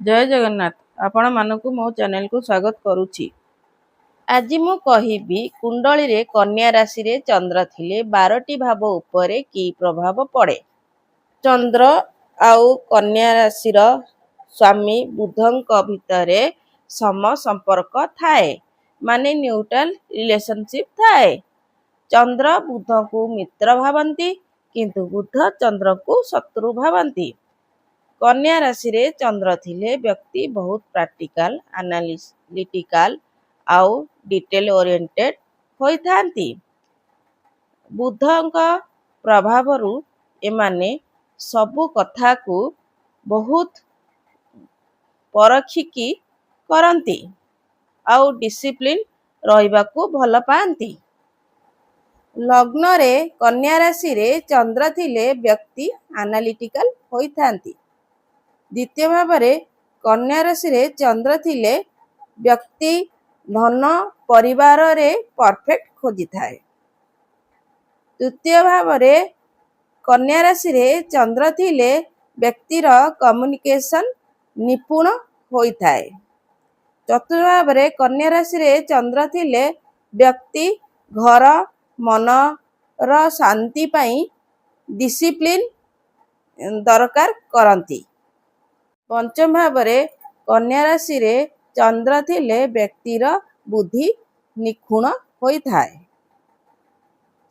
जय जगन्नाथ आपण मानकु मो चैनल को स्वागत करुछि। आज मु कहिबी कुंडली रे कन्या राशि रे चंद्र थिले 12टी भाव उपरे की प्रभाव पड़े। चंद्र आउ कन्या राशि रो स्वामी बुधंक भितरे सम संपर्क थाए, माने न्यूट्रल रिलेशनशिप थाए। चंद्र बुध को मित्र भावंती किंतु बुध चंद्र को शत्रु भावंती। कन्या राशि रे चंद्र थिले व्यक्ति बहुत प्रैक्टिकल एनालिटिकल आउ डिटेल ओरिएंटेड होई थांती। बुधंक प्रभावरु एमाने सबु कथा को बहुत परखिकी करंती आउ डिसिप्लिन रहिबा को भल पांती। लग्न रे कन्या राशि रे चंद्र थिले व्यक्ति एनालिटिकल होई थांती। द्वितीय भाव रे कन्या राशि रे चंद्र थिले व्यक्ति धन परिवार रे परफेक्ट खोजी थाए। तृतीय भाव रे कन्या राशि रे चंद्र थिले व्यक्तिर कम्युनिकेशन निपुण होई थाए। चतुर्थ भाव रे कन्या राशि रे चंद्र थिले व्यक्ति घर मन र शांति पई डिसिप्लिन दरकार करंती। पंचम भाव रे कन्या राशि रे चंद्र थिले व्यक्तिर बुद्धि निखुण होई थाए।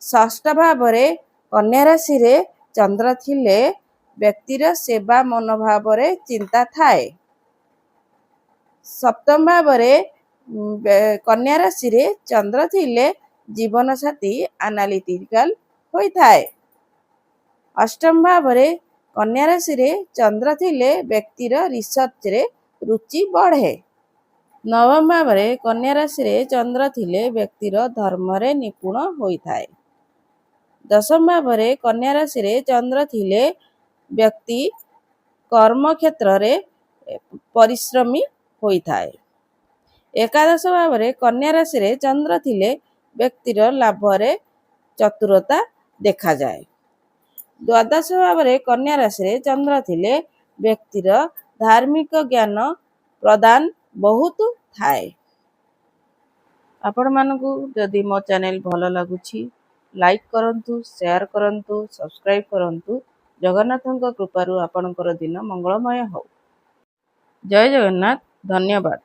षष्ठ भाव रे कन्या राशि रे चंद्र थिले व्यक्तिर सेवा मनोभाव रे चिंता थाए। सप्तम भाव रे कन्या राशि रे चंद्र थिले जीवन साथी एनालिटिकल होई थाए। अष्टम भाव रे कन्या राशि रे चंद्र थिले व्यक्तिर रिसर्च रे रुचि बढ़े। नवम भाव रे कन्या राशि रे चंद्र थिले व्यक्तिर धर्म रे निपुण होई थाए। दशम भाव रे कन्या राशि रे चंद्र थिले व्यक्ति कर्म क्षेत्र रे परिश्रमी होई थाए। एकादश भाव रे कन्या राशि रे चंद्र थिले व्यक्तिर लाभ रे चतुरता देखा जाए। द्वादश भाव रे कन्या राशि रे चंद्र थिले व्यक्तिर धार्मिक ज्ञान प्रदान बहुत थाए। आपण मानकु जदि मो चैनल भलो लागुछि लाइक करंतु, शेयर करंतु, सब्सक्राइब करंतु। जगन्नाथଙ୍କ कृपारु आपणकर दिन मंगलमय हो। जय जगन्नाथ। धन्यवाद।